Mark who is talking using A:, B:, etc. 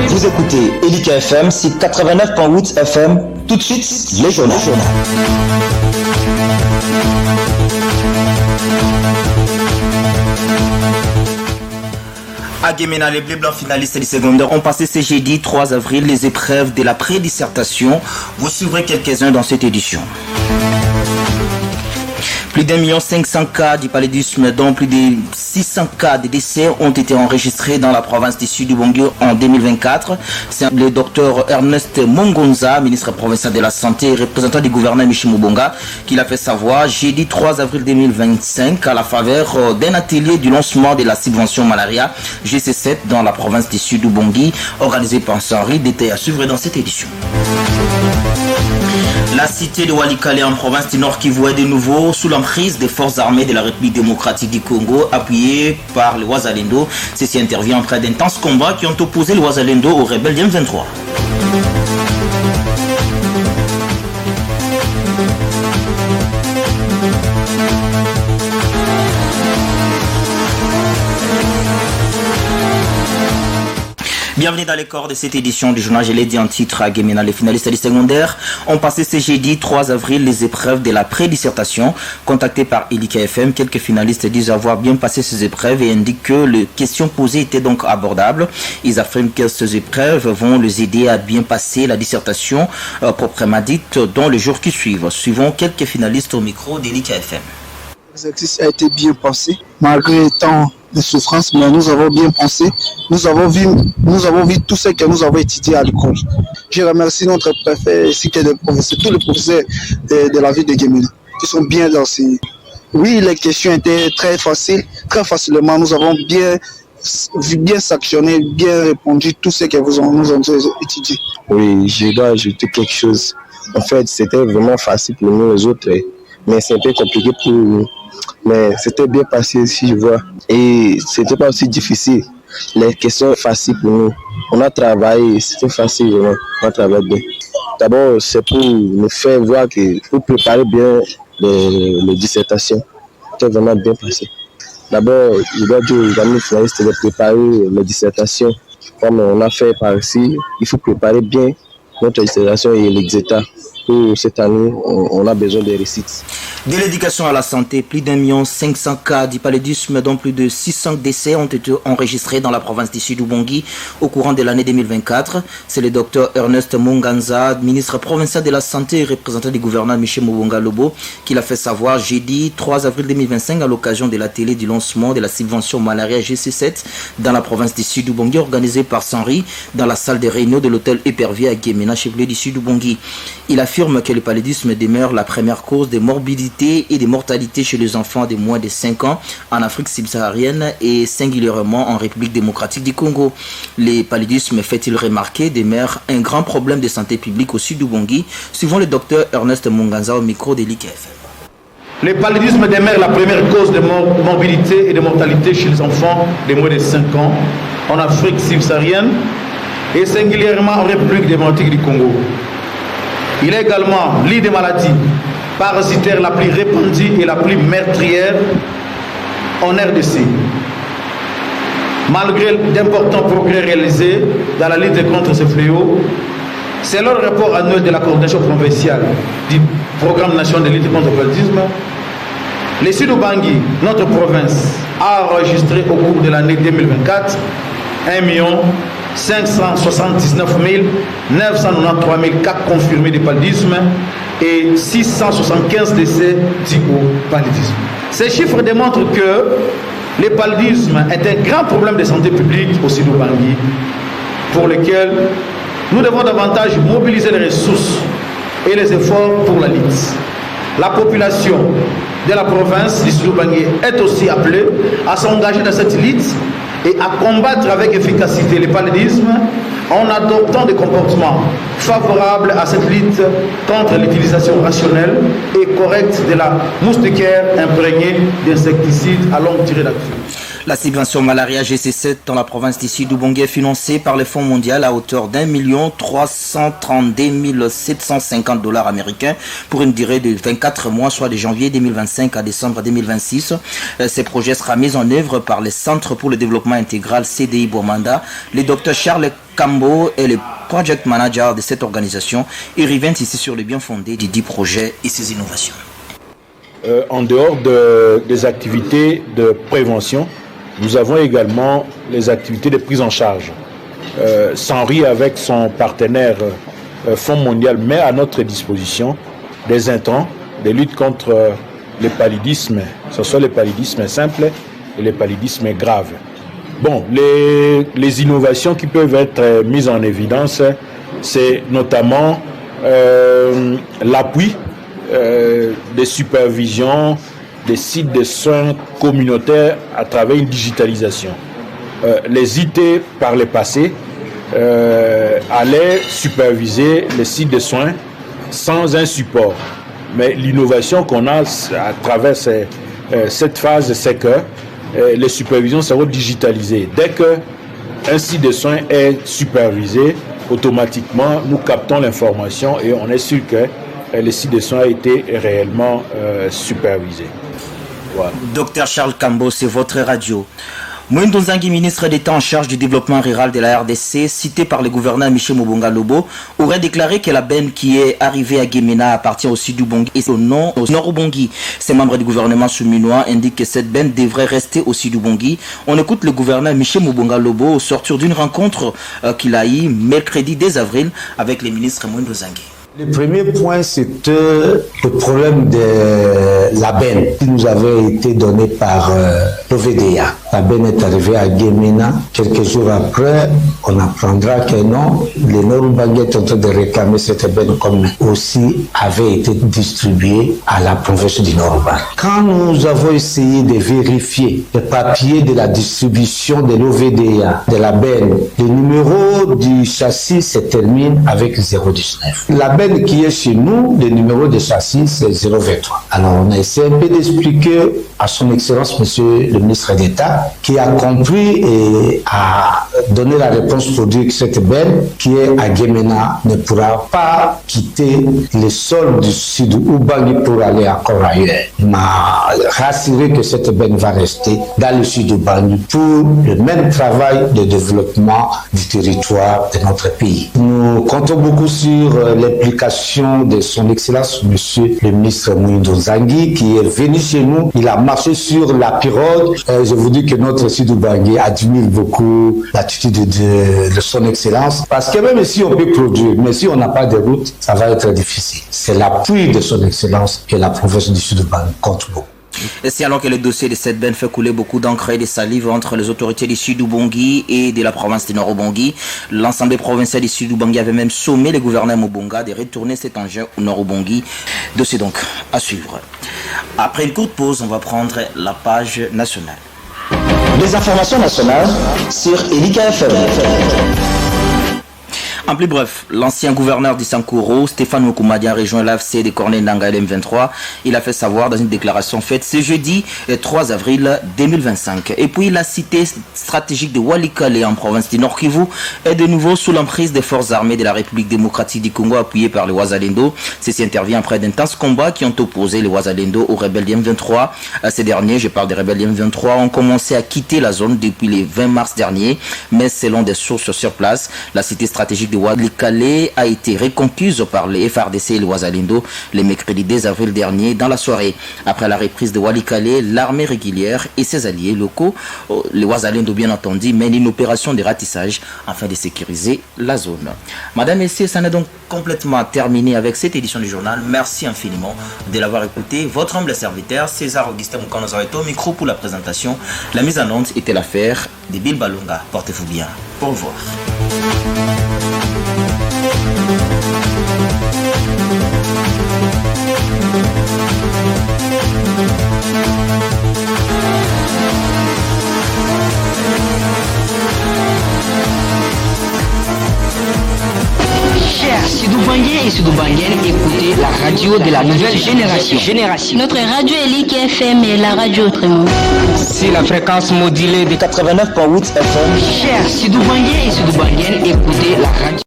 A: Vous écoutez Elika FM, c'est 89.8 FM. Tout de suite, les journaux. À Guémena, les Bleus Blancs finalistes du secondaire ont passé ce jeudi 3 avril les épreuves de la pré-dissertation. Vous suivrez quelques-uns dans cette édition. Plus d'1,5 million cas du paludisme, dont plus de 600 cas de décès ont été enregistrés dans la province du Sud du Bongi en 2024. C'est le docteur Ernest Mongonza, ministre provincial de la Santé et représentant du gouverneur Michel Moubonga, qui l'a fait savoir jeudi 3 avril 2025 à la faveur d'un atelier du lancement de la subvention malaria GC7 dans la province du Sud du Bongi, organisé par Sanri. Détail à suivre dans cette édition. La cité de Walikale en province du Nord Kivu est de nouveau sous l'emprise des forces armées de la République démocratique du Congo, appuyées par les Wazalendo. Ceci intervient après d'intenses combats qui ont opposé les Wazalendo aux rebelles du M23. Bienvenue dans les corps de cette édition du journal. Je l'ai dit en titre à Guémena. Les finalistes du secondaire ont passé ce jeudi 3 avril les épreuves de la pré-dissertation. Contactés par Elika FM, quelques finalistes disent avoir bien passé ces épreuves et indiquent que les questions posées étaient donc abordables. Ils affirment que ces épreuves vont les aider à bien passer la dissertation proprement dite dans les jours qui suivent. Suivons quelques finalistes au micro d'Elika FM.
B: L'exercice a été bien passé, malgré tant de souffrances, mais nous avons bien pensé. Nous avons vu tout ce que nous avons étudié à l'école. Je remercie notre préfet ainsi que les professeurs, tous les professeurs de la ville de Guémena qui sont bien enseignés. Oui, les questions étaient très faciles, très facilement. Nous avons bien sanctionné, bien répondu tout ce que nous avons étudié.
C: Oui, je dois ajouter quelque chose. En fait, c'était vraiment facile pour nous les autres, mais c'est un peu compliqué pour nous. Mais c'était bien passé, si je vois. Et c'était pas aussi difficile. Les questions faciles pour nous. On a travaillé, c'était facile vraiment. On a travaillé bien. D'abord, c'est pour nous faire voir que pour préparer bien les dissertations. C'était vraiment bien passé. D'abord, je dois dire aux amis finalistes de préparer les dissertations. Comme on a fait par ici, il faut préparer bien notre dissertation et l'exéta. Pour cette année, on a besoin de réussites.
A: De l'éducation à la santé, plus d'1,5 million cas du paludisme, dont plus de 600 décès ont été enregistrés dans la province du Sud du Bongi au courant de l'année 2024. C'est le docteur Ernest Mongonza, ministre provincial de la Santé et représentant du gouverneur Michel Moubonga Lobo, qui l'a fait savoir jeudi 3 avril 2025 à l'occasion de la télé du lancement de la subvention malaria GC7 dans la province du Sud du Bongi, organisée par Sanri dans la salle de réunion de l'hôtel Épervier à Guémena, chef-lieu du Sud du Bongi. Il affirme que le paludisme demeure la première cause de morbidité et de mortalité chez les enfants de moins de 5 ans en Afrique subsaharienne et singulièrement en République démocratique du Congo. Le paludisme, fait-il remarquer, demeure un grand problème de santé publique au Sud du Bongi, suivant le docteur Ernest Mongonza au micro d'Elika FM.
D: Le paludisme demeure la première cause de morbidité et de mortalité chez les enfants de moins de 5 ans en Afrique subsaharienne et singulièrement en République démocratique du Congo. Il est également l'une des maladies parasitaires la plus répandue et la plus meurtrière en RDC. Malgré d'importants progrès réalisés dans la lutte contre ce fléau, selon le rapport annuel de la coordination provinciale du programme national de lutte contre le paludisme, le Sud-Ubangi, notre province, a enregistré au cours de l'année 2024 1,579 993 cas confirmés de paludisme et 675 décès dus au paludisme. Ces chiffres démontrent que le paludisme est un grand problème de santé publique au Sud-Ubangi pour lequel nous devons davantage mobiliser les ressources et les efforts pour la lutte. La population de la province du Sud-Ubangi est aussi appelée à s'engager dans cette lutte et à combattre avec efficacité le paludisme en adoptant des comportements favorables à cette lutte contre l'utilisation rationnelle et correcte de la moustiquaire imprégnée d'insecticides à longue durée d'action.
A: La subvention malaria GC7 dans la province d'ici d'Ubongi est financée par le Fonds mondial à hauteur $1 750 américains pour une durée de 24 mois, soit de janvier 2025 à décembre 2026. Ces projets sera mis en œuvre par le Centre pour le développement intégral CDI Bomanda. Le docteur Charles Cambo est le project manager de cette organisation. Il revient ici sur le bien fondé du dit projet et ses innovations.
E: En dehors des activités de prévention, nous avons également les activités de prise en charge. Sanri, avec son partenaire Fonds mondial, met à notre disposition des intrants, des luttes contre les paludismes, que ce soit les paludismes simples et les paludismes graves. Bon, les innovations qui peuvent être mises en évidence, c'est notamment l'appui des supervisions, des sites de soins communautaires à travers une digitalisation. Les IT, par le passé, allaient superviser les sites de soins sans un support. Mais l'innovation qu'on a à travers cette phase, c'est que les supervisions seront digitalisées. Dès qu'un site de soins est supervisé, automatiquement, nous captons l'information et on est sûr que le site de soins a été réellement supervisé. Voilà.
A: Docteur Charles Cambo, c'est votre radio. Moïndo Nzangi, ministre d'État en charge du développement rural de la RDC, cité par le gouverneur Michel Mobonga Lobo, aurait déclaré que la benne qui est arrivée à Guémena appartient au sud du Bongi et au nord-Ubongi. Ces membres du gouvernement souminois indiquent que cette benne devrait rester au sud du Bongi. On écoute le gouverneur Michel Mobonga Lobo au sortir d'une rencontre qu'il a eue mercredi 10 avril avec le ministre Moïndo Nzangi.
F: Le premier point, c'était le problème de la benne qui nous avait été donnée par l'OVDA. La benne est arrivée à Guémena. Quelques jours après, on apprendra que non, le Nord-Ubangi est en train de réclamer cette benne comme aussi avait été distribuée à la province du Nord-Ubangi. Quand nous avons essayé de vérifier les papiers de la distribution de l'OVDA, de la benne, le numéro du châssis se termine avec 019. La benne qui est chez nous, le numéro de châssis, c'est 023. Alors, on a essayé un peu d'expliquer à son Excellence, Monsieur le ministre d'État, qui a compris et a donné la réponse pour dire que cette benne qui est à Guémena ne pourra pas quitter le sol du sud Ubangi pour aller encore ailleurs. Il m'a rassuré que cette benne va rester dans le sud Ubangi pour le même travail de développement du territoire de notre pays. Nous comptons beaucoup sur l'implication de son Excellence, Monsieur le ministre Moïndo Nzangi, qui est venu chez nous. Il a marché sur la pirogue. Je vous dis que notre sud Ubangi admire beaucoup l'attitude de son Excellence, parce que même si on peut produire, mais si on n'a pas de route, ça va être difficile. C'est l'appui de son Excellence que la province du sud Ubangi compte beaucoup.
A: Et c'est alors que le dossier de cette benne fait couler beaucoup d'encre et de salive entre les autorités du sud Ubongi et de la province du Nord-Ubongi. L'Assemblée provinciale du sud Ubongi avait même sommé le gouverneur Mobonga de retourner cet engin au Nord-Ubongi. Dossier donc à suivre. Après une courte pause, on va prendre la page nationale.
G: Les informations nationales sur Elika FM.
A: En plus bref, l'ancien gouverneur d'Issankoro, Stéphane Mukumadi, a rejoint l'AFC de Corneille Nanga LM23. Il a fait savoir dans une déclaration faite ce jeudi 3 avril 2025. Et puis la cité stratégique de Walikale en province du Nord Kivu est de nouveau sous l'emprise des forces armées de la République démocratique du Congo appuyées par les Wazalendo. Ceci intervient après d'intenses combats qui ont opposé les Wazalendo aux rebelles du M23. Ces derniers, je parle des rebelles du M23, ont commencé à quitter la zone depuis le 20 mars dernier. Mais selon des sources sur place, la cité stratégique de Walikale a été reconquise par les FRDC et les Wazalendo le mercredi 10 avril dernier dans la soirée. Après la reprise de Walikale, l'armée régulière et ses alliés locaux, les Wazalendo bien entendu, mènent une opération de ratissage afin de sécuriser la zone. Madame et messieurs, ça n'est donc complètement terminé avec cette édition du journal. Merci infiniment de l'avoir écouté. Votre humble serviteur, César Augustin Moukanouza, est au micro pour la présentation. La mise en onde était l'affaire de Bill Balunga. Portez-vous bien. Au revoir.
H: Chers Sidouvangais, Banguien et Sud-Banguien, écoutez la radio de la nouvelle génération.
I: Notre radio est Ligue FM et la radio autrement.
H: C'est la fréquence modulée de
G: 89.8 FM.
H: Chers Sud-Banguien et Sud-Banguien, écoutez la radio.